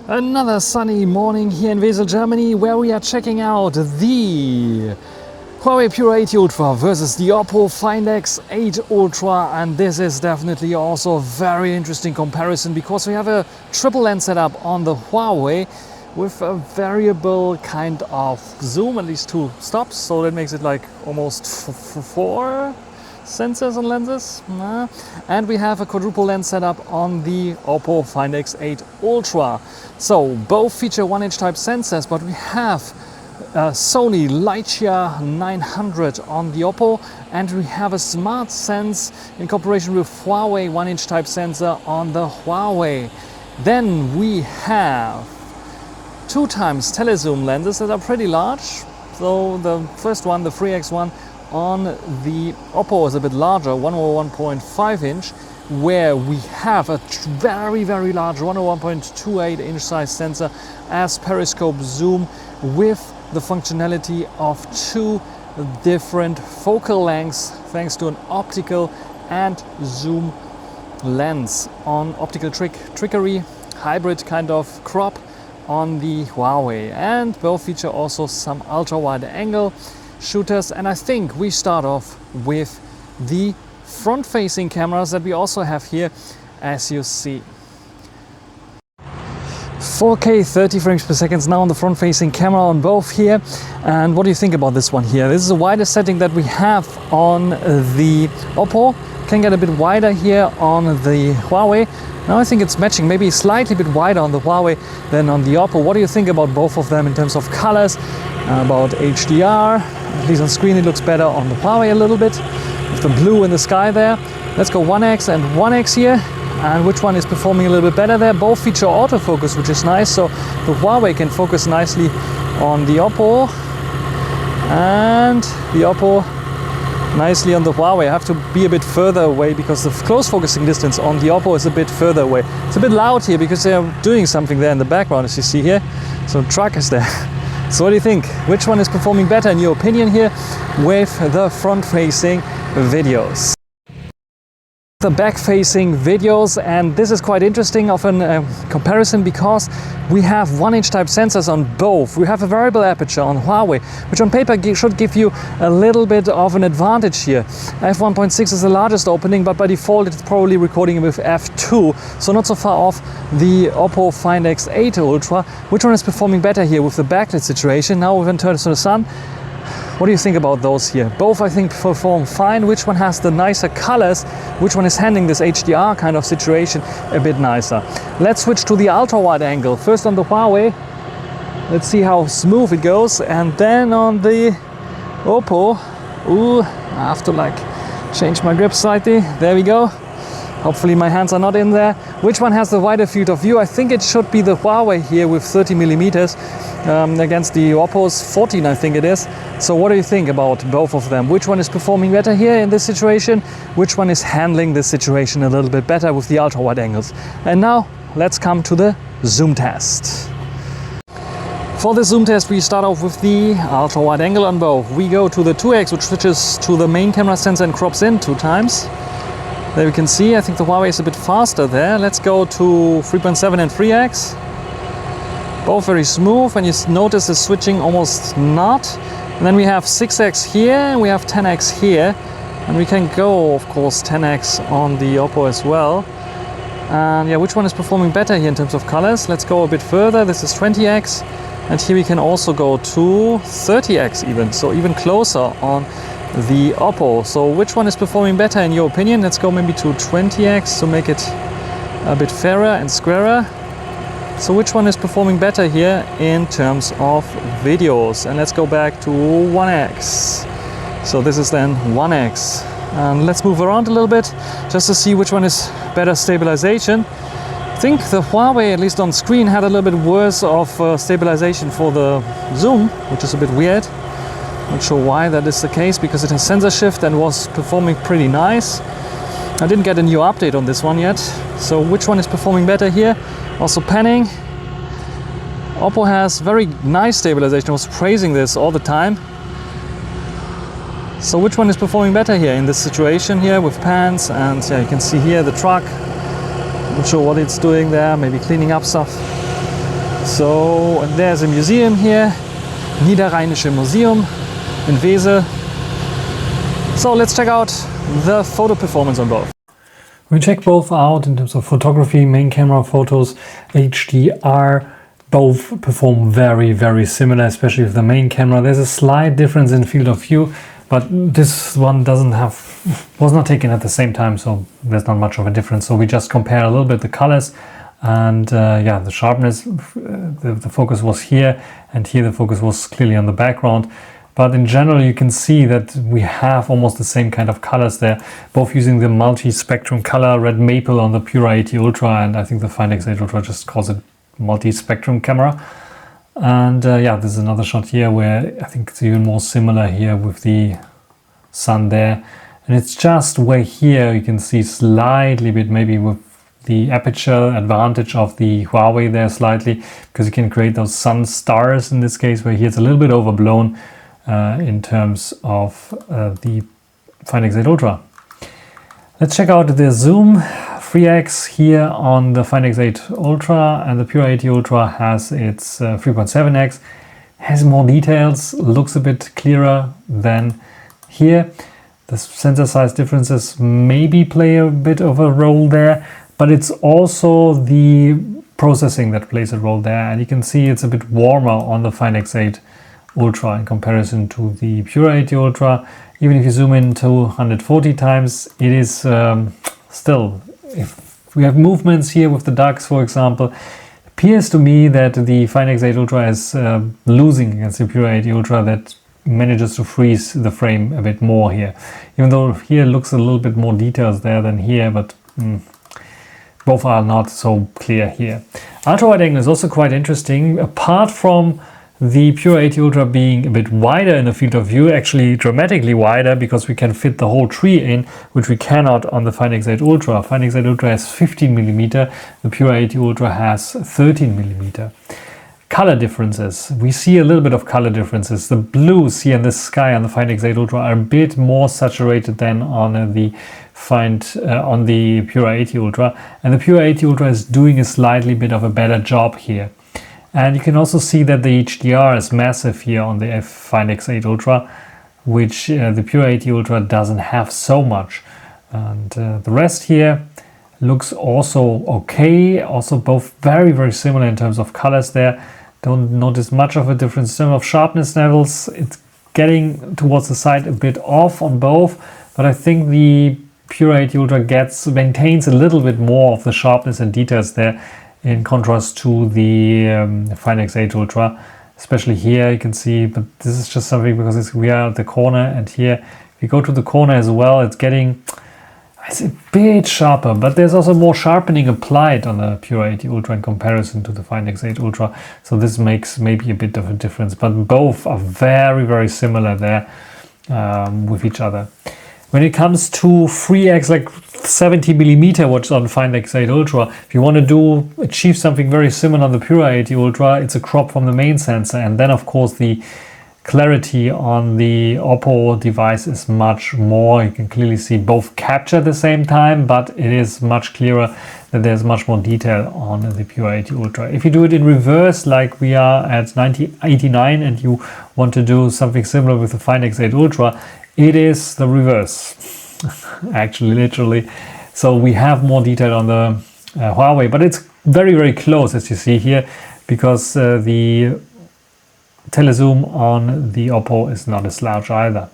Another sunny morning here in Wesel, Germany, where we are checking out the Huawei Pura 8 Ultra versus the Oppo Find X8 Ultra, and this is definitely also a very interesting comparison because we have a triple lens setup on the Huawei with a variable kind of zoom, at least 2 stops, so that makes it like almost 4 sensors and lenses. And we have a quadruple lens setup on the Oppo Find X8 Ultra. So both feature 1-inch type sensors, but we have Sony Lightyear 900 on the Oppo, and we have a Smart Sense in cooperation with Huawei 1-inch type sensor on the Huawei. Then we have 2x telezoom lenses that are pretty large. So the first one, the 3x1 on the Oppo, is a bit larger, 101.5 inch, where we have a very large 101.28 inch size sensor as periscope zoom with the functionality of 2 different focal lengths thanks to an optical and zoom lens on optical trickery hybrid kind of crop on the Huawei, and both feature also some ultra wide angle shooters. And I think we start off with the front facing cameras that we also have here, as you see. 4K 30 frames per second now on the front facing camera on both here. And what do you think about this one here? This is the widest setting that we have on the Oppo. Can get a bit wider here on the Huawei. Now I think it's matching, maybe slightly bit wider on the Huawei than on the Oppo. What do you think about both of them in terms of colors, about HDR? At least on screen it looks better on the Huawei a little bit, with the blue in the sky there. Let's go 1x and 1x here. And which one is performing a little bit better there? Both feature autofocus, which is nice, so the Huawei can focus nicely on the Oppo, and the Oppo nicely on the Huawei. I have to be a bit further away because the close focusing distance on the Oppo is a bit further away. It's a bit loud here because they're doing something there in the background, as you see here. So a truck is there. So what do you think? Which one is performing better in your opinion here with the front-facing videos? The back-facing videos, and this is quite interesting of a comparison because we have 1-inch type sensors on both. We have a variable aperture on Huawei, which on paper should give you a little bit of an advantage here. f1.6 is the largest opening, but by default it's probably recording with f2, so not so far off the Oppo Find X8 Ultra. Which one is performing better here with the backlit situation? Now we've turned to the sun. What do you think about those here? Both, I think, perform fine. Which one has the nicer colors? Which one is handling this HDR kind of situation a bit nicer? Let's switch to the ultra-wide angle. First on the Huawei. Let's see how smooth it goes. And then on the Oppo. Ooh, I have to change my grip slightly. There we go. Hopefully my hands are not in there. Which one has the wider field of view? I think it should be the Huawei here with 30 millimeters against the Oppo's 14, I think it is. So what do you think about both of them? Which one is performing better here in this situation? Which one is handling this situation a little bit better with the ultra wide angles? And now let's come to the zoom test. For the zoom test, we start off with the ultra wide angle on both. We go to the 2x, which switches to the main camera sensor and crops in 2 times. There we can see, I think the Huawei is a bit faster there. Let's go to 3.7 and 3x. Both very smooth, and you notice the switching almost not. And then we have 6x here, and we have 10x here. And we can go, of course, 10x on the Oppo as well. And yeah, which one is performing better here in terms of colors? Let's go a bit further. This is 20x. And here we can also go to 30x even, so even closer on the Oppo. So which one is performing better in your opinion? Let's go maybe to 20x to make it a bit fairer and squarer. So which one is performing better here in terms of videos? And let's go back to 1x. So this is then 1x. And let's move around a little bit just to see which one is better stabilization. I think the Huawei, at least on screen, had a little bit worse of stabilization for the zoom, which is a bit weird. Not sure why that is the case, because it has sensor shift and was performing pretty nice. I didn't get a new update on this one yet. So which one is performing better here? Also panning. Oppo has very nice stabilization. I was praising this all the time. So which one is performing better here in this situation here with pans? And yeah, you can see here the truck. Not sure what it's doing there, maybe cleaning up stuff. So, and there's a museum here, Niederrheinische Museum in Wesel. So let's check out the photo performance on both. We check both out in terms of photography, main camera photos, HDR. Both perform very, very similar, especially with the main camera. There's a slight difference in field of view, but this one was not taken at the same time, so there's not much of a difference. So we just compare a little bit the colors, and yeah, the sharpness, the focus was here, and here the focus was clearly on the background. But in general, you can see that we have almost the same kind of colors there, both using the multi-spectrum color, red maple on the Pura 80 Ultra, and I think the Find X8 Ultra just calls it multi-spectrum camera. And yeah, there's another shot here where I think it's even more similar here with the sun there. And it's just where here you can see slightly bit maybe with the aperture advantage of the Huawei there slightly, because you can create those sun stars in this case, where here it's a little bit overblown in terms of the Find X8 Ultra. Let's check out the zoom. 3x here on the Find X8 Ultra, and the Pura 80 Ultra has its 3.7x. Has more details, looks a bit clearer than here. The sensor size differences maybe play a bit of a role there, but it's also the processing that plays a role there. And you can see it's a bit warmer on the Find X8 Ultra in comparison to the Pura 80 Ultra. Even if you zoom in 240 times, it is still, if we have movements here with the ducks, for example, it appears to me that the Find X8 Ultra is losing against the Pura 80 Ultra, that manages to freeze the frame a bit more here. Even though here looks a little bit more details there than here, but both are not so clear here. Ultrawide angle is also quite interesting. Apart from the Pura 80 Ultra being a bit wider in the field of view, actually dramatically wider, because we can fit the whole tree in, which we cannot on the Find X8 Ultra. Find X8 Ultra has 15mm, the Pura 80 Ultra has 13mm. Color differences. We see a little bit of color differences. The blues here in the sky on the Find X8 Ultra are a bit more saturated than on the Pura 80 Ultra, and the Pura 80 Ultra is doing a slightly bit of a better job here. And you can also see that the HDR is massive here on the Find X8 Ultra, which the Pura 80 Ultra doesn't have so much. And the rest here looks also okay. Also both very, very similar in terms of colors there. Don't notice much of a difference in terms of sharpness levels. It's getting towards the side a bit off on both, but I think the Pura 80 Ultra maintains a little bit more of the sharpness and details there, in contrast to the Find X8 Ultra. Especially here you can see, but this is just something because we are at the corner, and here if you go to the corner as well, it's a bit sharper, but there's also more sharpening applied on the Pura 80 Ultra in comparison to the Find X8 Ultra, so this makes maybe a bit of a difference, but both are very, very similar there with each other. When it comes to 3x, like 70mm, what's on Find X8 Ultra, if you want to achieve something very similar on the Pura 80 Ultra, it's a crop from the main sensor, and then of course the clarity on the Oppo device is much more. You can clearly see both capture at the same time, but it is much clearer that there's much more detail on the Pura 80 Ultra. If you do it in reverse, like we are at 9089, and you want to do something similar with the Find X8 Ultra, it is the reverse, actually, literally. So we have more detail on the Huawei, but it's very, very close, as you see here, because the telezoom on the Oppo is not as large either.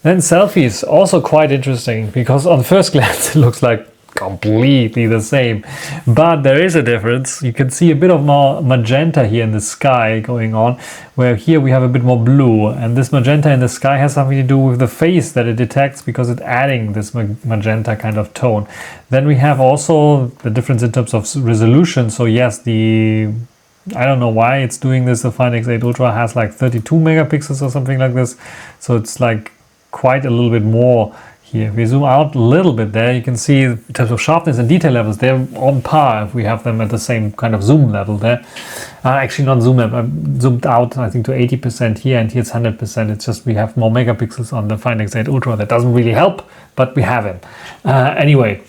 Then selfies, also quite interesting, because on first glance it looks like completely the same, but there is a difference. You can see a bit of more magenta here in the sky going on, where here we have a bit more blue, and this magenta in the sky has something to do with the face that it detects, because it's adding this magenta kind of tone. Then we have also the difference in terms of resolution. So yes, I don't know why it's doing this. The Find X8 Ultra has like 32 megapixels or something like this, so it's like quite a little bit more here. If we zoom out a little bit there, you can see in terms of sharpness and detail levels, they're on par if we have them at the same kind of zoom level there. Actually not zoom level, I zoomed out I think to 80% here, and here it's 100%. It's just we have more megapixels on the Find X8 Ultra. That doesn't really help, but we have it. Anyway,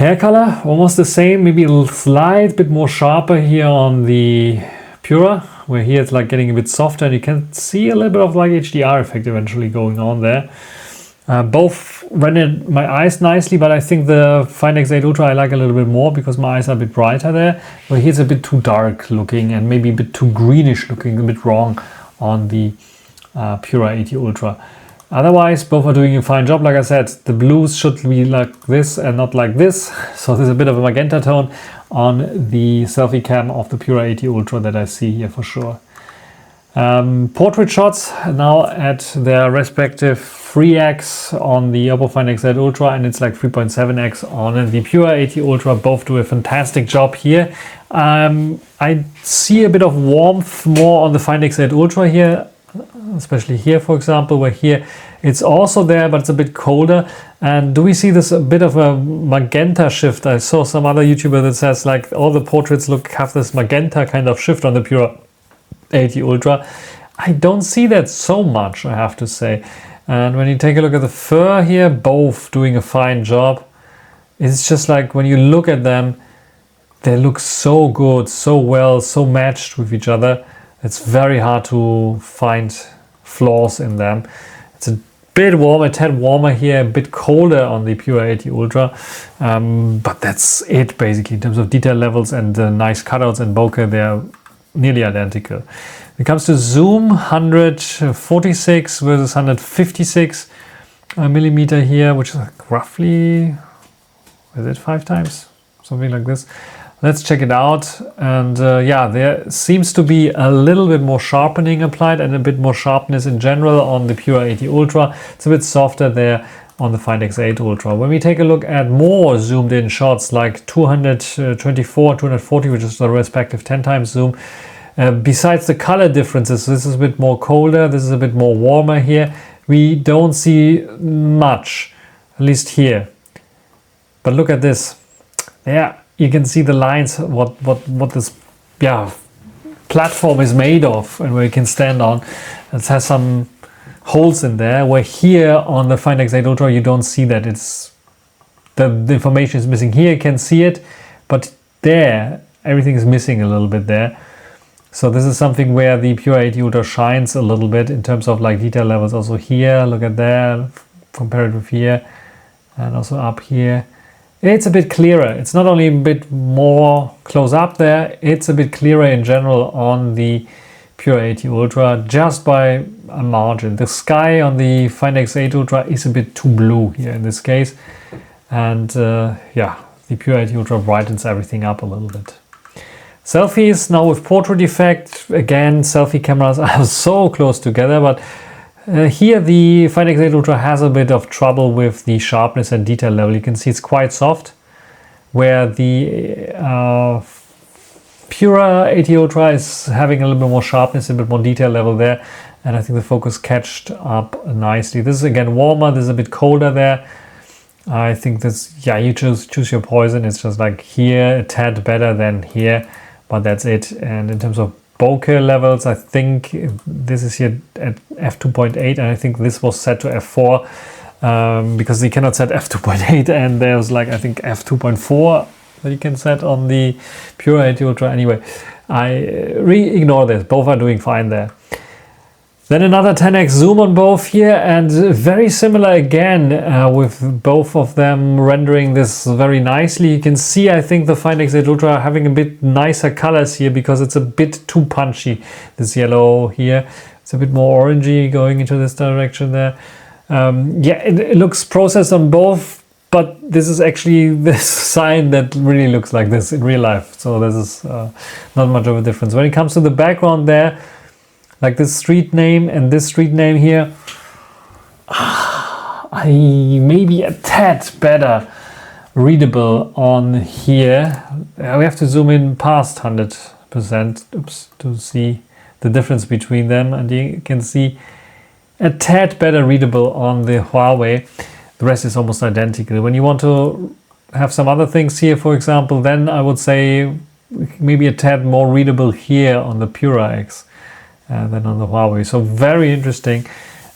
Hair color, almost the same, maybe a slight bit more sharper here on the Pura, where here it's like getting a bit softer, and you can see a little bit of like HDR effect eventually going on there. Both rendered my eyes nicely, but I think the Find X8 Ultra I like a little bit more because my eyes are a bit brighter there. But here's a bit too dark looking and maybe a bit too greenish looking, a bit wrong on the Pura 80 Ultra. Otherwise, both are doing a fine job. Like I said, the blues should be like this and not like this. So there's a bit of a magenta tone on the selfie cam of the Pura 80 Ultra that I see here for sure. Portrait shots now at their respective 3x on the Oppo Find X8 Ultra, and it's like 3.7x on the Pura 80 Ultra. Both do a fantastic job here. I see a bit of warmth more on the Find X8 Ultra here, especially here, for example, where here it's also there, but it's a bit colder. And do we see this a bit of a magenta shift? I saw some other YouTuber that says like all the portraits have this magenta kind of shift on the Pura 80 Ultra. I don't see that so much, I have to say. And when you take a look at the fur here, both doing a fine job. It's just like when you look at them, they look so good, so well, so matched with each other. It's very hard to find flaws in them. It's a bit warmer, a tad warmer here, a bit colder on the Pura 80 Ultra. But that's it basically in terms of detail levels and nice cutouts and bokeh. They're nearly identical. When it comes to zoom, 146 versus 156 millimeter here, which is like roughly, is it 5 times? Something like this. Let's check it out. And yeah, there seems to be a little bit more sharpening applied and a bit more sharpness in general on the Pura 80 Ultra. It's a bit softer there on the Find X8 Ultra. When we take a look at more zoomed in shots like 224, 240, which is the respective 10 times zoom, besides the color differences, this is a bit more colder, this is a bit more warmer here. We don't see much, at least here. But look at this. Yeah, you can see the lines, what this platform is made of and where you can stand on. It has some holes in there, where here on the Find X8 Ultra you don't see that. It's the information is missing. Here you can see it, but there everything is missing a little bit there. So this is something where the Pura 80 Ultra shines a little bit in terms of like detail levels. Also here, look at there, compared with here, and also up here. It's a bit clearer. It's not only a bit more close up there, it's a bit clearer in general on the Pura 80 Ultra, just by a margin. The sky on the Find X8 Ultra is a bit too blue here in this case. And yeah, the Pura 80 Ultra brightens everything up a little bit. Selfies now with portrait effect. Again, selfie cameras are so close together, but here the Find X8 Ultra has a bit of trouble with the sharpness and detail level. You can see it's quite soft, where the Pura 80 Ultra is having a little bit more sharpness, a bit more detail level there, and I think the focus catched up nicely. This is again warmer, this is a bit colder there. I think this, yeah, you choose your poison. It's just like here a tad better than here, but that's it. And in terms of bokeh levels, I think this is here at f2.8, and I think this was set to f4 because you cannot set f2.8, and there's like I think f2.4 that you can set on the Pura 80 Ultra. Anyway, I ignore this. Both are doing fine there. Then another 10x zoom on both here, and very similar again with both of them rendering this very nicely. You can see, I think, the Find X8 Ultra having a bit nicer colors here because it's a bit too punchy. This yellow here, it's a bit more orangey going into this direction there. Yeah, it looks processed on both, but this is actually this sign that really looks like this in real life. So this is not much of a difference. When it comes to the background there, like this street name and this street name here, I maybe a tad better readable on here. We have to zoom in past 100% to see the difference between them, and you can see a tad better readable on the Huawei. The rest is almost identical. When you want to have some other things here, for example, then I would say maybe a tad more readable here on the Pura X than on the Huawei. So very interesting.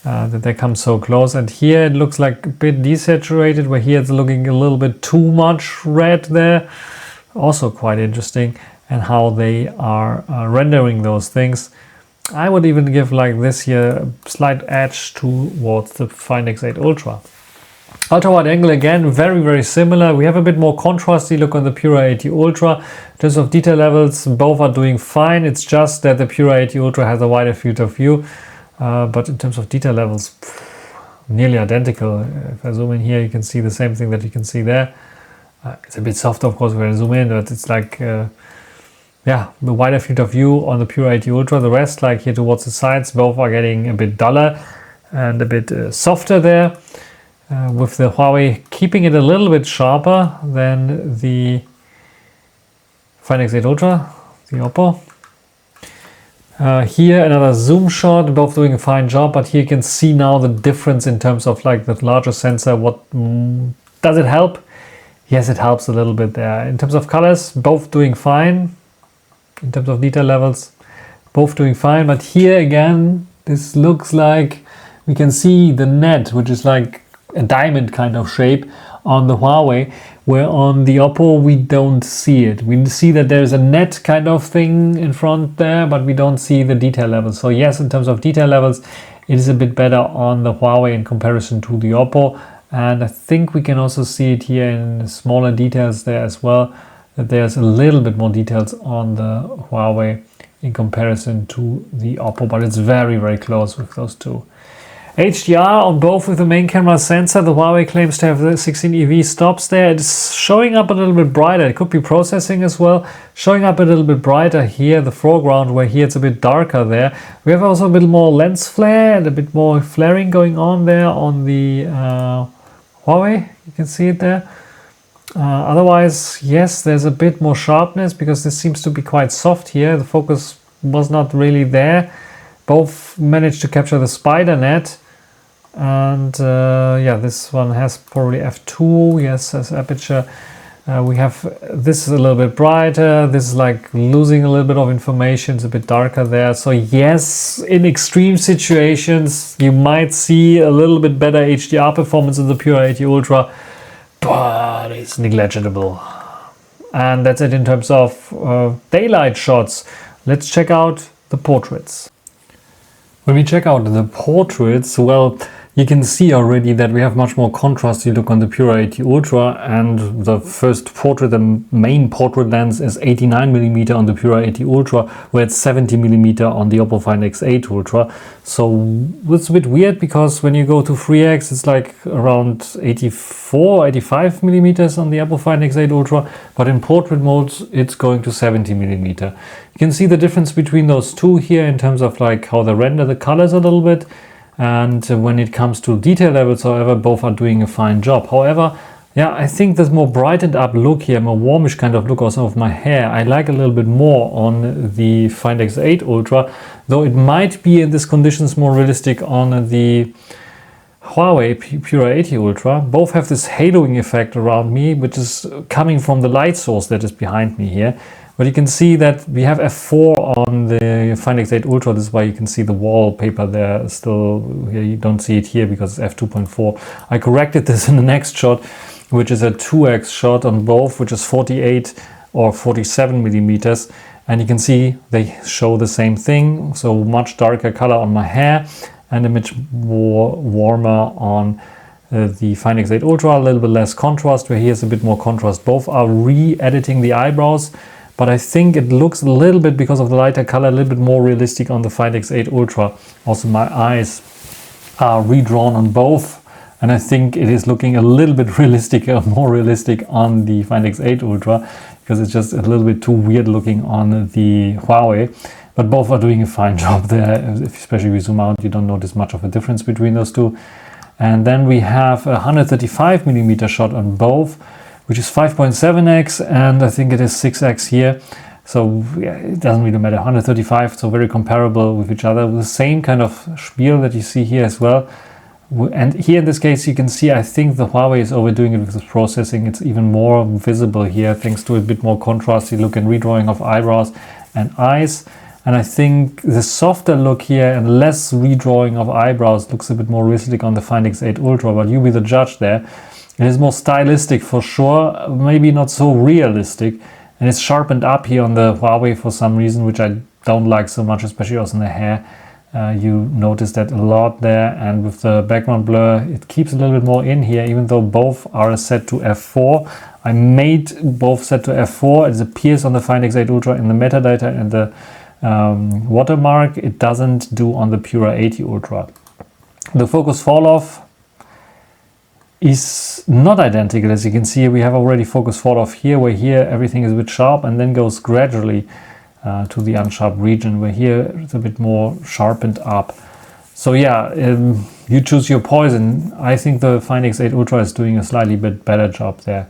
that they come so close. And here it looks like a bit desaturated, where here it's looking a little bit too much red there. Also quite interesting, and how they are rendering those things. I would even give like this here a slight edge towards the Find X8 Ultra. Ultra wide angle again, very similar. We have a bit more contrasty look on the Pura 80 Ultra. In terms of detail levels, both are doing fine. It's just that the Pura 80 Ultra has a wider field of view. But in terms of detail levels, nearly identical. If I zoom in here, you can see the same thing that you can see there. It's a bit softer, of course, when I zoom in, but it's like, yeah, the wider field of view on the Pura 80 Ultra. The rest, like here towards the sides, both are getting a bit duller and a bit softer there. With the Huawei keeping it a little bit sharper than the Find X8 Ultra, the Oppo. Here another zoom shot, both doing a fine job, but here you can see now the difference in terms of like the larger sensor. What does it help? Yes, it helps a little bit there. In terms of colors, both doing fine. In terms of detail levels, both doing fine. But here again, this looks like we can see the net, which is like a diamond kind of shape on the Huawei, where on the Oppo we don't see it. We see that there's a net kind of thing in front there, but we don't see the detail levels. So yes, in terms of detail levels, it is a bit better on the Huawei in comparison to the Oppo. And I think we can also see it here in smaller details there as well, that there's a little bit more details on the Huawei in comparison to the Oppo, but it's very close with those two. HDR on both with the main camera sensor. The Huawei claims to have the 16 EV stops there. It's showing up a little bit brighter. It could be processing as well. Showing up a little bit brighter here, the foreground, where here it's a bit darker there. We have also a bit more lens flare and a bit more flaring going on there on the Huawei. You can see it there. Otherwise, yes, there's a bit more sharpness because this seems to be quite soft here. The focus was not really there. Both managed to capture the spider net. And yeah, this one has probably f2, yes, as aperture. We have this is a little bit brighter. This is like losing a little bit of information. It's a bit darker there. So yes, in extreme situations, you might see a little bit better HDR performance in the Pura 80 Ultra, but it's negligible. And that's it in terms of daylight shots. Let's check out the portraits. When we check out the portraits, well, you can see already that we have much more contrast. You look on the Pura 80 Ultra, and the first portrait, the main portrait lens is 89mm on the Pura 80 Ultra, where it's 70mm on the Oppo Find X8 Ultra. So it's a bit weird because when you go to 3x, it's like around 85mm on the Oppo Find X8 Ultra, but in portrait mode, it's going to 70mm. You can see the difference between those two here in terms of like how they render the colors a little bit. And when it comes to detail levels, however, both are doing a fine job. However, yeah, I think this more brightened up look here, more warmish kind of look also of my hair, I like a little bit more on the Find X8 Ultra, though it might be in these conditions more realistic on the Huawei Pura 80 Ultra. Both have this haloing effect around me, which is coming from the light source that is behind me here. But you can see that we have f4 on the Find X8 Ultra. This is why you can see the wallpaper there still. Here you don't see it here because it's f2.4. I corrected this in the next shot, which is a 2x shot on both, which is 48 or 47mm. And you can see they show the same thing. So much darker color on my hair and a much more warmer on the Find X8 Ultra. A little bit less contrast, where here's a bit more contrast. Both are re-editing the eyebrows. But I think it looks a little bit, because of the lighter color, a little bit more realistic on the Find X8 Ultra. Also, my eyes are redrawn on both. And I think it is looking a little bit realistic, more realistic on the Find X8 Ultra, because it's just a little bit too weird looking on the Huawei. But both are doing a fine job there. Especially if you zoom out, you don't notice much of a difference between those two. And then we have a 135mm shot on both, which is 5.7x, and I think it is 6x here. So yeah, it doesn't really matter. 135, so very comparable with each other, with the same kind of spiel that you see here as well. And here in this case, you can see, I think the Huawei is overdoing it with the processing. It's even more visible here, thanks to a bit more contrasty look and redrawing of eyebrows and eyes. And I think the softer look here and less redrawing of eyebrows looks a bit more realistic on the Find X8 Ultra, but you be the judge there. It is more stylistic for sure, maybe not so realistic. And it's sharpened up here on the Huawei for some reason, which I don't like so much, especially also in the hair. You notice that a lot there, and with the background blur it keeps a little bit more in here, even though both are set to f4. I made both set to f4. It appears on the Find X8 Ultra in the metadata and the watermark. It doesn't do on the Pura 80 Ultra. The focus fall off is not identical. As you can see, we have already focus fall off here, where here everything is a bit sharp and then goes gradually to the unsharp region, where here it's a bit more sharpened up. So yeah, you choose your poison. I think the Find X8 Ultra is doing a slightly bit better job there.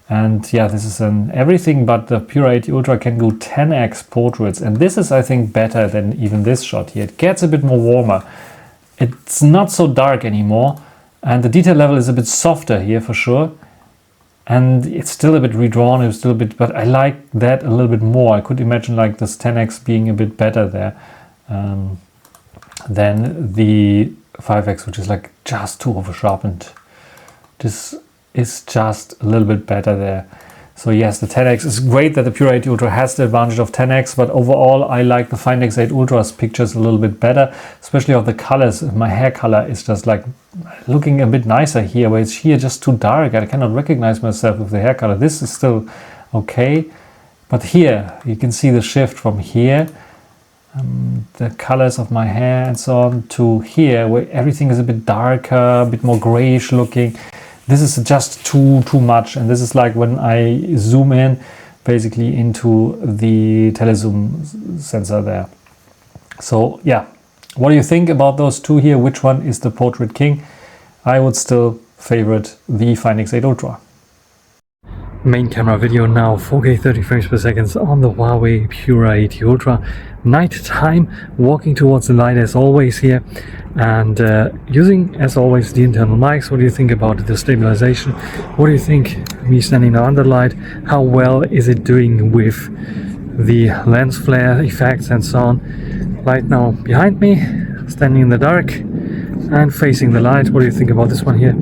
And yeah, this is an everything but the Pura 80 Ultra can go 10x portraits, and this is, I think, better than even this shot here. It gets a bit more warmer. It's not so dark anymore, and the detail level is a bit softer here for sure. And it's still a bit redrawn, it's still a bit, but I like that a little bit more. I could imagine like this 10x being a bit better there than the 5x, which is like just too over sharpened. This is just a little bit better there. So yes, the 10x is great that the Pura 80 Ultra has the advantage of 10x, but overall I like the Find X8 Ultra's pictures a little bit better, especially of the colors. My hair color is just like looking a bit nicer here, where it's here just too dark. I cannot recognize myself with the hair color. This is still okay, but here you can see the shift from here, the colors of my hair and so on, to here where everything is a bit darker, a bit more grayish looking. This is just too much, and this is like when I zoom in basically into the telezoom sensor there. So yeah, what do you think about those two here? Which one is the portrait king? I would still favorite the Find X8 Ultra. Main camera video now, 4K 30 frames per second on the Huawei Pura 80 Ultra. Night time, walking towards the light as always here, and using as always the internal mics. What do you think about the stabilization? What do you think me standing now under light? How well is it doing with the lens flare effects and so on? Light now behind me, standing in the dark and facing the light. What do you think about this one here?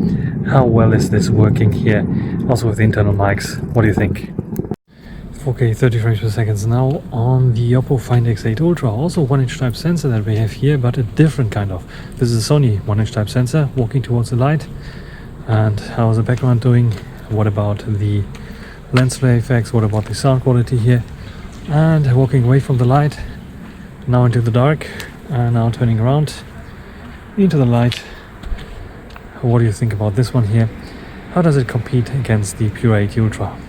How well is this working here? Also with the internal mics, what do you think? 4K 30 frames per second now on the Oppo Find X8 Ultra. Also 1-inch type sensor that we have here, but a different kind of. This is a Sony 1-inch type sensor walking towards the light. And how's the background doing? What about the lens flare effects? What about the sound quality here? And walking away from the light, now into the dark, and now turning around into the light. What do you think about this one here? How does it compete against the Pura 80 Ultra?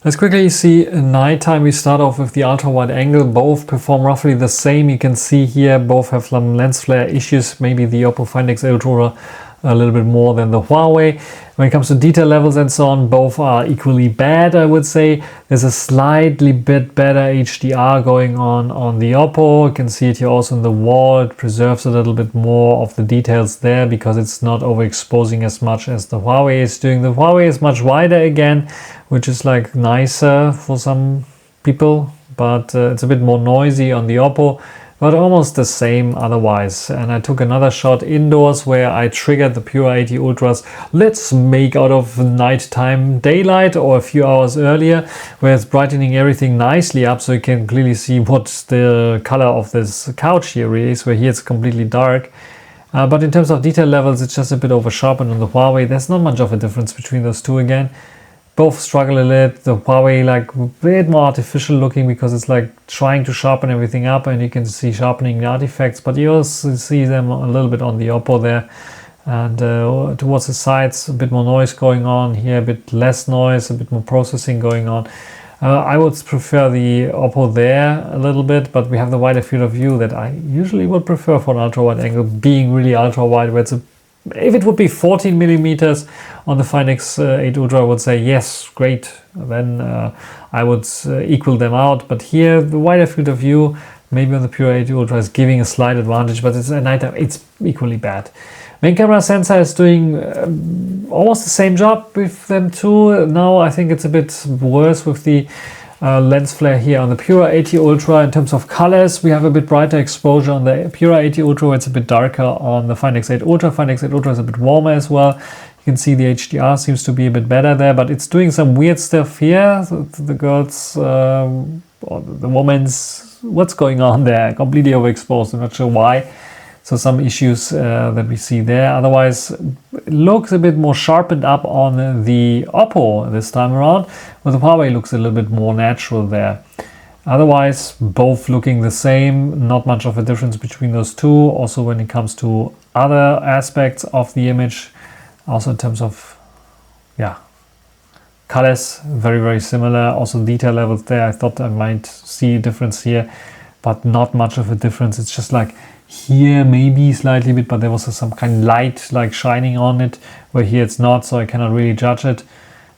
Let's quickly see nighttime. We start off with the ultra wide angle. Both perform roughly the same. You can see here both have some lens flare issues. Maybe the Oppo Find X8 Ultra a little bit more than the Huawei. When it comes to detail levels and so on, both are equally bad, I would say. There's a slightly bit better HDR going on the Oppo. You can see it here also in the wall. It preserves a little bit more of the details there because it's not overexposing as much as the Huawei is doing. The Huawei is much wider again, which is like nicer for some people, but it's a bit more noisy on the Oppo. But almost the same otherwise. And I took another shot indoors where I triggered the Pura 80 Ultras. Let's make out of nighttime daylight, or a few hours earlier, where it's brightening everything nicely up so you can clearly see what the color of this couch here is, where here it's completely dark. But in terms of detail levels, it's just a bit over sharpened on the Huawei. There's not much of a difference between those two again. Both struggle a little. The Huawei like a bit more artificial looking because it's like trying to sharpen everything up, and you can see sharpening artifacts, but you also see them a little bit on the Oppo there. And towards the sides, a bit more noise going on here, a bit less noise, a bit more processing going on. I would prefer the Oppo there a little bit, but we have the wider field of view that I usually would prefer for an ultra wide angle, being really ultra wide, where it's if it would be 14 millimeters on the Find X8 Ultra, I would say yes, great. Then I would equal them out. But here, the wider field of view, maybe on the Pura 80 Ultra, is giving a slight advantage, but it's at nighttime, it's equally bad. Main camera sensor is doing almost the same job with them too. Now I think it's a bit worse with the lens flare here on the Pura 80 Ultra. In terms of colors, we have a bit brighter exposure on the Pura 80 Ultra. It's a bit darker on the Find X8 Ultra. Find X8 Ultra is a bit warmer as well. You can see the HDR seems to be a bit better there, but it's doing some weird stuff here. So the girls, or the woman's, what's going on there? Completely overexposed. I'm not sure why. So some issues that we see there. Otherwise, it looks a bit more sharpened up on the Oppo this time around, but the Huawei looks a little bit more natural there. Otherwise, both looking the same, not much of a difference between those two. Also, when it comes to other aspects of the image, also in terms of, yeah, colors, very, very similar. Also detail levels there, I thought I might see a difference here, but not much of a difference. It's just like, here maybe slightly bit, but there was some kind of light like shining on it, where here it's not, so I cannot really judge it.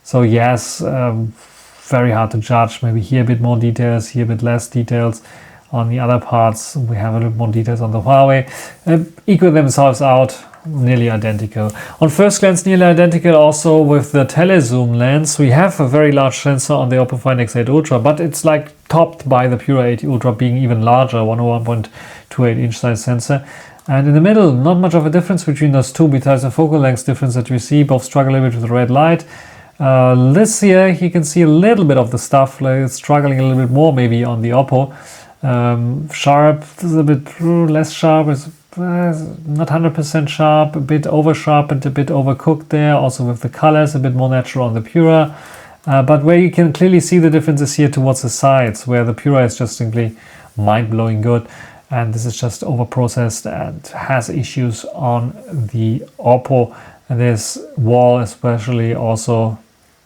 So yes, very hard to judge. Maybe here a bit more details, here a bit less details. On the other parts we have a little more details on the Huawei. Equal themselves out, nearly identical. On first glance, nearly identical also with the telezoom lens. We have a very large sensor on the Oppo Find X8 Ultra, but it's like topped by the Pura 80 Ultra being even larger, 101.28 inch size sensor. And in the middle, not much of a difference between those two, besides the focal length difference that we see. Both struggle a bit with the red light. This here, you can see a little bit of the stuff, like it's struggling a little bit more maybe on the Oppo. Sharp, this is a bit less sharp, it's not 100% sharp, a bit over sharpened, a bit overcooked there. Also with the colors, a bit more natural on the Pura. But where you can clearly see the differences here towards the sides, where the Pura is just simply mind-blowing good, and this is just over-processed and has issues on the Oppo. And this wall especially, also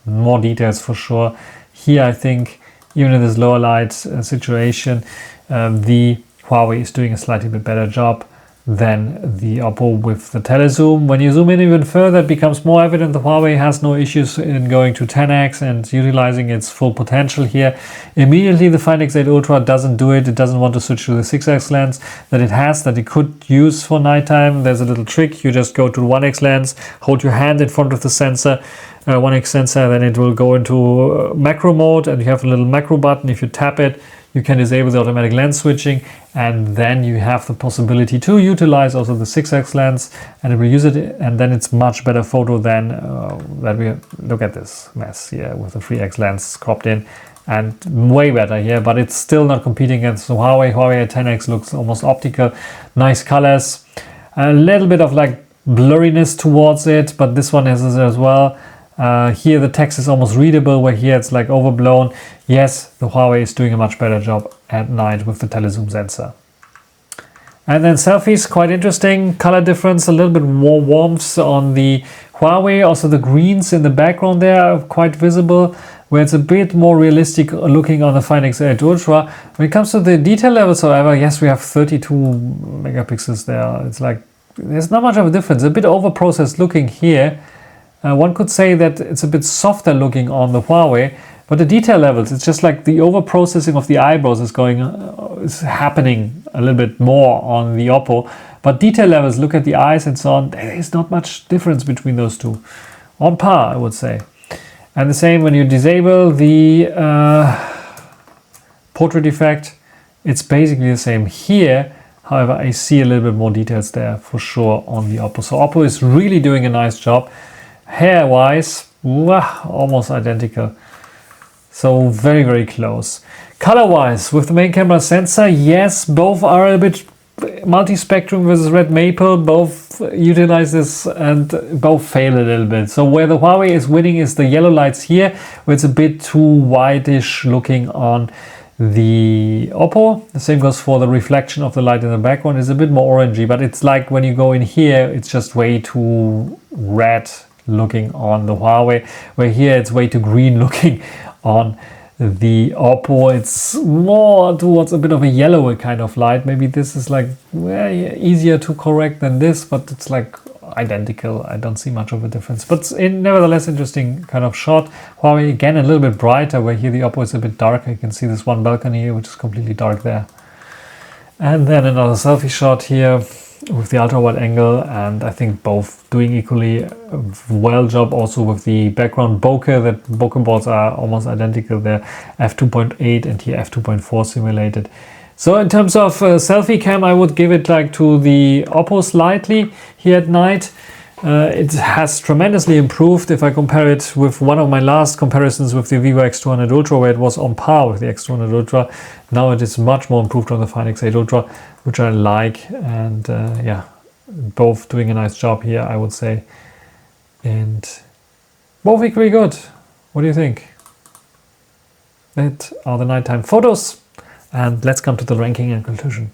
more details for sure. Here I think, even in this lower light situation, the Huawei is doing a slightly bit better job than the Oppo with the telezoom. When you zoom in even further, it becomes more evident the Huawei has no issues in going to 10x and utilizing its full potential here. Immediately the Find X8 Ultra doesn't do it. It doesn't want to switch to the 6x lens that it has, that it could use for nighttime. There's a little trick. You just go to the 1x lens, hold your hand in front of the sensor, 1x sensor, then it will go into macro mode, and you have a little macro button. If you tap it, you can disable the automatic lens switching, and then you have the possibility to utilize also the 6x lens, and it will use it, and then it's much better photo than that. We look at this mess here with the 3x lens cropped in, and way better here, but it's still not competing against the Huawei. Huawei at 10x looks almost optical. Nice colors, a little bit of like blurriness towards it, but this one has it as well. Here the text is almost readable, where here it's like overblown. Yes, the Huawei is doing a much better job at night with the telezoom sensor. And then selfies, quite interesting. Color difference, a little bit more warmth on the Huawei. Also the greens in the background there are quite visible, where it's a bit more realistic looking on the Find X8 Ultra. When it comes to the detail levels, however, yes, we have 32 megapixels there. It's like, there's not much of a difference. A bit over-processed looking here. One could say that it's a bit softer looking on the Huawei, but the detail levels, it's just like the over-processing of the eyebrows is happening a little bit more on the Oppo. But detail levels, look at the eyes and so on, there is not much difference between those two. On par, I would say. And the same when you disable the portrait effect, it's basically the same here. However, I see a little bit more details there for sure on the Oppo. So Oppo is really doing a nice job. Hair wise, almost identical. So very, very close. Color wise, with the main camera sensor, yes, both are a bit multi-spectrum versus red maple. Both utilize this and both fail a little bit. So where the Huawei is winning is the yellow lights here, where it's a bit too whitish looking on the Oppo. The same goes for the reflection of the light in the background. It's a bit more orangey, but it's like when you go in here, it's just way too red looking on the Huawei, where here it's way too green looking on the Oppo. It's more towards a bit of a yellow kind of light. Maybe this is like easier to correct than this, but it's like identical. I don't see much of a difference, but nevertheless interesting kind of shot. Huawei again a little bit brighter, where here the Oppo is a bit darker. You can see this one balcony here which is completely dark there. And then another selfie shot here. with the ultra wide angle, and I think both doing equally well job. Also with the background bokeh, that bokeh balls are almost identical. They're f2.8 and here f2.4 simulated. So in terms of selfie cam, I would give it like to the Oppo slightly here at night. It has tremendously improved. If I compare it with one of my last comparisons with the Vivo X200 Ultra, where it was on par with the X200 Ultra, now it is much more improved on the Find X8 Ultra, which I like. And yeah, both doing a nice job here, I would say. And both equally good. What do you think? That are the nighttime photos. And let's come to the ranking and conclusion.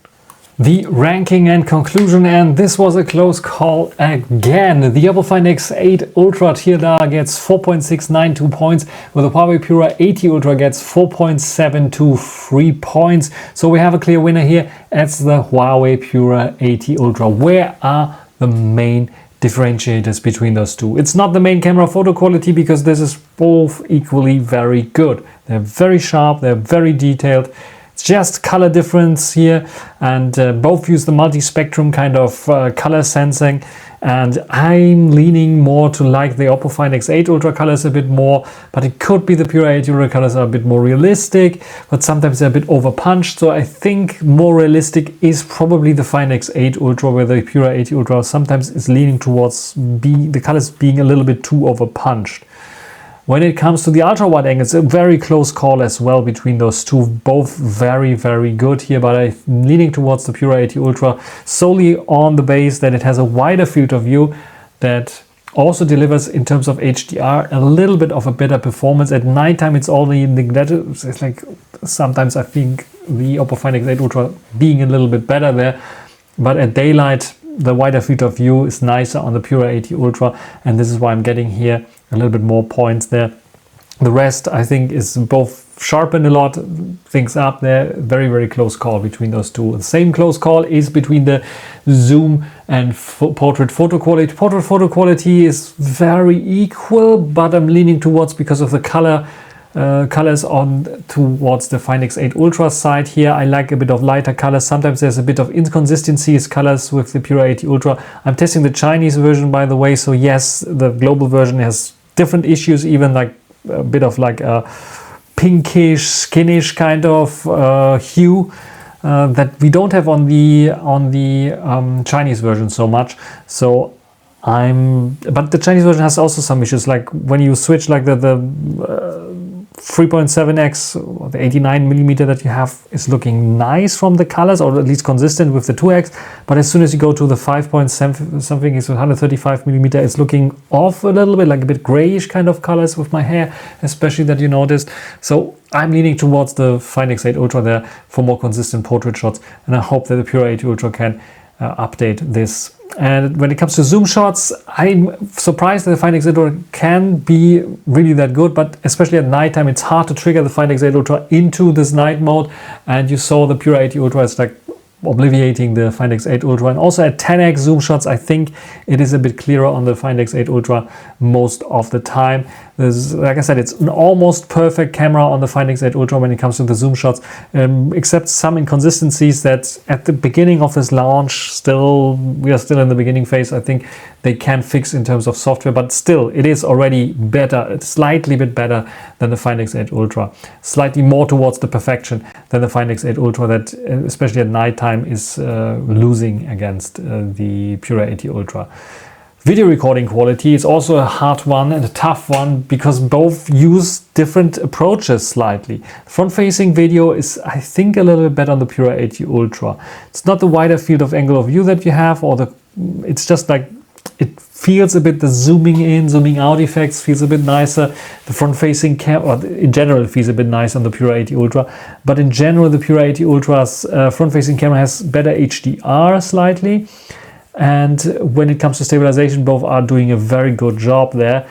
The ranking and conclusion, and this was a close call again. The Oppo Find X8 Ultra TLR gets 4.692 points, where the Huawei Pura 80 Ultra gets 4.723 points. So we have a clear winner here. It's the Huawei Pura 80 Ultra. Where are the main differentiators between those two? It's not the main camera photo quality, because this is both equally very good. They're very sharp, they're very detailed. Just color difference here, and both use the multi-spectrum kind of color sensing, and I'm leaning more to like the Oppo Find X8 Ultra colors a bit more, but it could be the Pura 80 Ultra colors are a bit more realistic, but sometimes they're a bit over punched. So I think more realistic is probably the Find X8 Ultra, where the Pura 80 Ultra sometimes is leaning towards the colors being a little bit too over punched. When it comes to the ultra wide angle, it's a very close call as well between those two. Both very, very good here, but I'm leaning towards the Pura 80 Ultra solely on the base that it has a wider field of view that also delivers in terms of HDR a little bit of a better performance. At nighttime, it's only neglected. It's like sometimes I think the Oppo Find X8 Ultra being a little bit better there, but at daylight, the wider field of view is nicer on the Pura 80 Ultra, and this is why I'm getting here a little bit more points there. The rest, I think, is both sharpened a lot, things up there. Very, very close call between those two. The same close call is between the zoom and portrait photo quality. Portrait photo quality is very equal, but I'm leaning towards, because of the colors on towards the Find X8 Ultra side here. I like a bit of lighter colors. Sometimes there's a bit of inconsistencies colors with the Pura 80 Ultra. I'm testing the Chinese version, by the way, so yes, the global version has different issues, even like a bit of like a pinkish, skinish kind of hue that we don't have on the Chinese version so much. So but the Chinese version has also some issues, like when you switch like the 3.7x or the 89mm that you have is looking nice from the colors, or at least consistent with the 2x, but as soon as you go to the 5.7 something is 135mm, it's looking off a little bit, like a bit grayish kind of colors with my hair, especially, that you noticed. So I'm leaning towards the Find X8 Ultra there for more consistent portrait shots, and I hope that the Pura 80 Ultra can update this. And when it comes to zoom shots, I'm surprised that the Find X8 Ultra can be really that good, but especially at nighttime, it's hard to trigger the Find X8 Ultra into this night mode. And you saw the Pura 80 Ultra is like obliviating the Find X8 Ultra. And also at 10x zoom shots, I think it is a bit clearer on the Find X8 Ultra most of the time. Like I said, it's an almost perfect camera on the Find X8 Ultra when it comes to the zoom shots, except some inconsistencies that at the beginning of this launch, we are still in the beginning phase. I think they can fix in terms of software, but still it is already better. It's slightly bit better than the Find X8 Ultra, slightly more towards the perfection than the Find X8 Ultra that especially at nighttime is losing against the Pura 80 Ultra. Video recording quality is also a hard one and a tough one, because both use different approaches slightly. Front-facing video is, I think, a little bit better on the Pura 80 Ultra. It's not the wider field of angle of view that you have, it's just like it feels a bit, the zooming in, zooming out effects feels a bit nicer. The front-facing camera, in general, it feels a bit nice on the Pura 80 Ultra. But in general, the Pura 80 Ultra's front-facing camera has better HDR slightly. And when it comes to stabilization, both are doing a very good job there.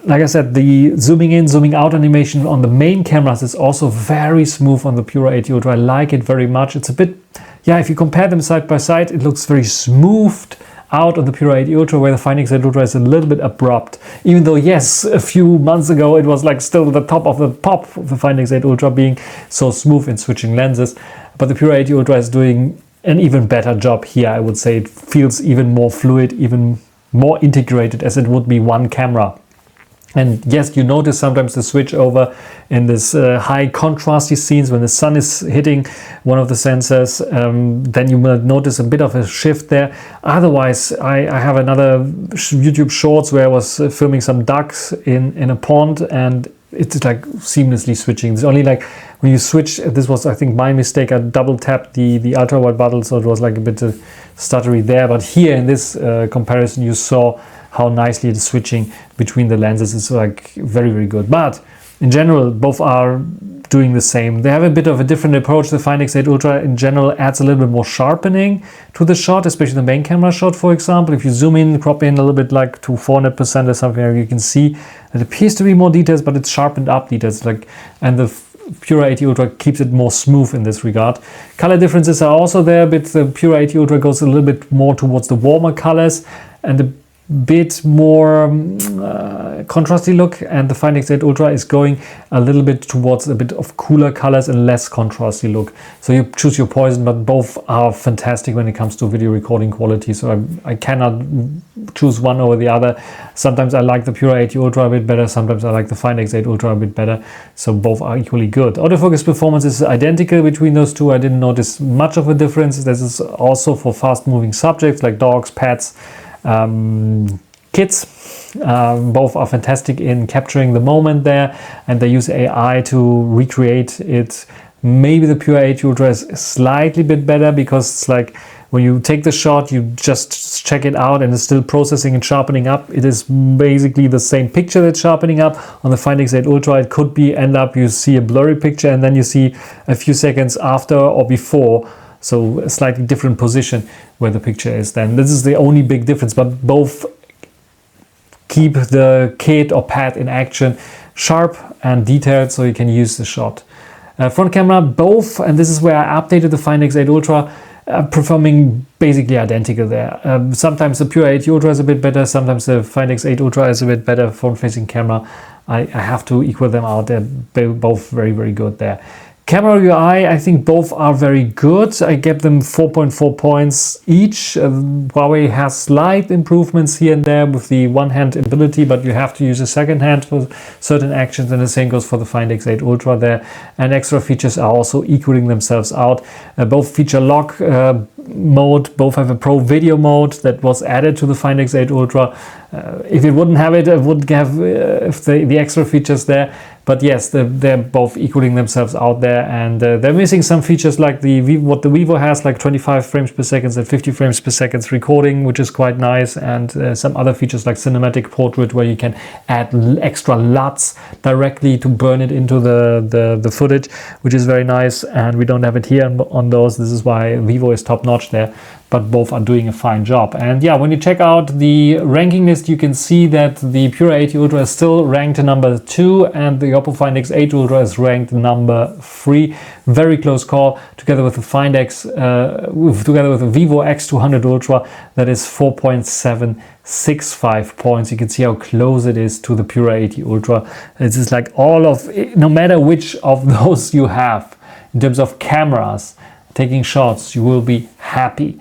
Like I said, the zooming in, zooming out animation on the main cameras is also very smooth on the Pura 80 Ultra. I like it very much. It's a bit, yeah, if you compare them side by side, it looks very smoothed out on the Pura 80 Ultra, where the Find X8 Ultra is a little bit abrupt. Even though, yes, a few months ago, it was like still the top of the pop of the Find X8 Ultra being so smooth in switching lenses. But the Pura 80 Ultra is doing an even better job here. I would say it feels even more fluid, even more integrated, as it would be one camera. And yes, you notice sometimes the switch over in this high contrasty scenes when the sun is hitting one of the sensors, then you will notice a bit of a shift there. Otherwise, I have another YouTube shorts where I was filming some ducks in a pond, and it's like seamlessly switching. It's only like when you switch, this was I think my mistake, I double tapped the ultra wide button, so it was like a bit stuttery there. But here in this comparison, you saw how nicely the switching between the lenses is like very, very good. But in general, both are doing the same. They have a bit of a different approach. The Find X8 Ultra in general adds a little bit more sharpening to the shot, especially the main camera shot, for example. If you zoom in, crop in a little bit like to 400% or something, you can see it appears to be more details, but it's sharpened up details. Like, and the Pura 80 Ultra keeps it more smooth in this regard. Color differences are also there, but the Pura 80 Ultra goes a little bit more towards the warmer colors and the bit more contrasty look, and the Find X8 Ultra is going a little bit towards a bit of cooler colors and less contrasty look. So you choose your poison, but both are fantastic when it comes to video recording quality. So I cannot choose one over the other. Sometimes I like the Pura 80 Ultra a bit better, sometimes I like the Find X8 Ultra a bit better. So both are equally good. Autofocus performance is identical between those two. I didn't notice much of a difference. This is also for fast moving subjects like dogs, pets, kids. Both are fantastic in capturing the moment there, and they use AI to recreate it. Maybe the Pura 80 Ultra is slightly bit better because it's like when you take the shot, you just check it out and it's still processing and sharpening up. It is basically the same picture that's sharpening up. On the Find X8 Ultra, it could be end up you see a blurry picture and then you see a few seconds after or before. So a slightly different position where the picture is then. This is the only big difference, but both keep the kit or pad in action sharp and detailed so you can use the shot. Front camera, both, and this is where I updated the Find X8 Ultra, performing basically identical there. Sometimes the Pura 80 Ultra is a bit better, sometimes the Find X8 Ultra is a bit better front-facing camera. I have to equal them out. They're both very, very good there. Camera UI, I think both are very good. I gave them 4.4 points each. Huawei has slight improvements here and there with the one-hand ability, but you have to use a second hand for certain actions, and the same goes for the Find X8 Ultra there. And extra features are also equaling themselves out. Both feature lock mode, both have a pro video mode that was added to the Find X8 Ultra. If it wouldn't have it, it would have the extra features there. But yes, they're both equaling themselves out there, and they're missing some features like what the Vivo has, like 25 frames per second and 50 frames per second recording, which is quite nice, and some other features like cinematic portrait, where you can add extra LUTs directly to burn it into the footage, which is very nice, and we don't have it here on those. This is why Vivo is top notch there. But both are doing a fine job. And yeah, when you check out the ranking list, you can see that the Pura 80 Ultra is still ranked number 2 and the Oppo Find X8 Ultra is ranked number 3. Very close call, together with the together with the Vivo X200 Ultra, that is 4.765 points. You can see how close it is to the Pura 80 Ultra. It's just like no matter which of those you have in terms of cameras, taking shots, you will be happy.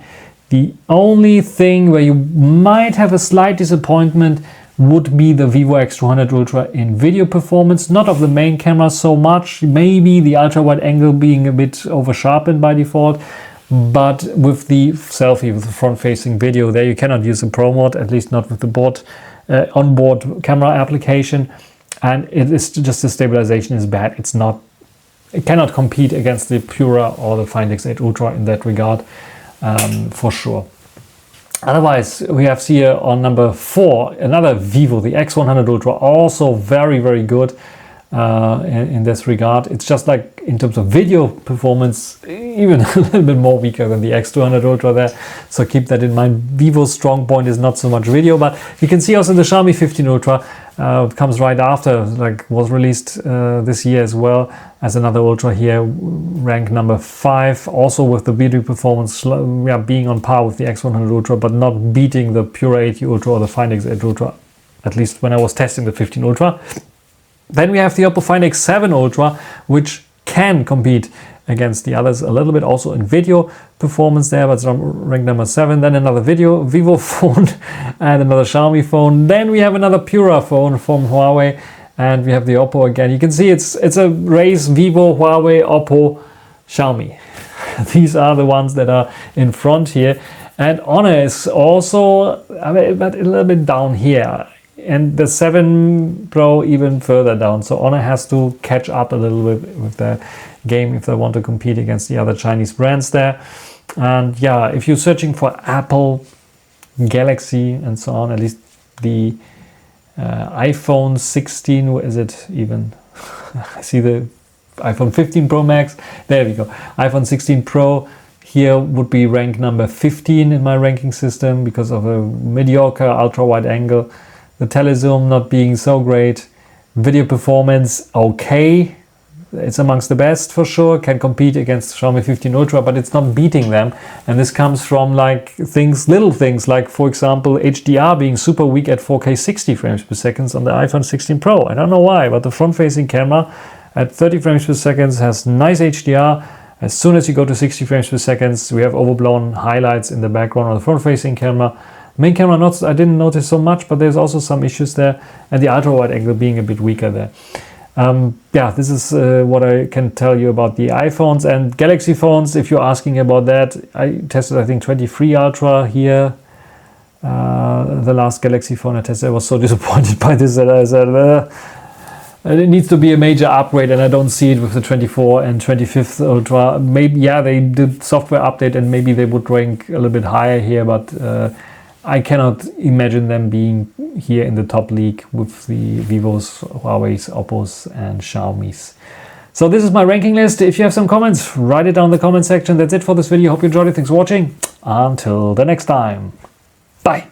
The only thing where you might have a slight disappointment would be the Vivo X200 Ultra in video performance, not of the main camera so much, maybe the ultra wide angle being a bit over sharpened by default, but with the selfie, with the front facing video there, you cannot use the Pro mode, at least not with the onboard camera application, and it is just the stabilization is bad. It cannot compete against the Pura or the Find X8 Ultra in that regard, for sure. Otherwise, we have here on number 4 another Vivo, the X100 Ultra, also very, very good in this regard. It's just like in terms of video performance, even a little bit more weaker than the X200 Ultra there. So keep that in mind. Vivo's strong point is not so much video, but you can see also the Xiaomi 15 Ultra comes right after, like was released this year as well as another Ultra here, ranked number 5, also with the video performance being on par with the X100 Ultra, but not beating the Pura 80 Ultra or the Find X8 Ultra, at least when I was testing the 15 Ultra. Then we have the Oppo Find X7 Ultra, which can compete against the others a little bit also in video performance there, but it's ranked number 7. Then another Vivo phone and another Xiaomi phone. Then we have another Pura phone from Huawei, and we have the Oppo again. You can see it's a race: Vivo, Huawei, Oppo, Xiaomi. These are the ones that are in front here. And Honor is also, but a little bit down here. And the 7 Pro even further down. So Honor has to catch up a little bit with the game if they want to compete against the other Chinese brands there. And yeah, if you're searching for Apple, Galaxy and so on, at least the iPhone 16, where is it even? I see the iPhone 15 Pro Max. There we go. iPhone 16 Pro here would be ranked number 15 in my ranking system because of a mediocre ultra-wide angle. The telezoom not being so great. Video performance, okay. It's amongst the best for sure. Can compete against Xiaomi 15 Ultra, but it's not beating them. And this comes from like little things like, for example, HDR being super weak at 4K 60 frames per second on the iPhone 16 Pro. I don't know why, but the front-facing camera at 30 frames per second has nice HDR. As soon as you go to 60 frames per second, we have overblown highlights in the background on the front-facing camera. Main camera, I didn't notice so much, but there's also some issues there, and the ultra-wide angle being a bit weaker there. Yeah, this is what I can tell you about the iPhones and Galaxy phones. If you're asking about that, I tested, I think, 23 Ultra here. The last Galaxy phone I tested, I was so disappointed by this that I said, it needs to be a major upgrade, and I don't see it with the 24 and 25th Ultra. Maybe, yeah, they did software update and maybe they would rank a little bit higher here, but I cannot imagine them being here in the top league with the Vivos, Huawei's, Oppos and Xiaomi's. So this is my ranking list. If you have some comments, write it down in the comment section. That's it for this video. Hope you enjoyed it. Thanks for watching. Until the next time. Bye.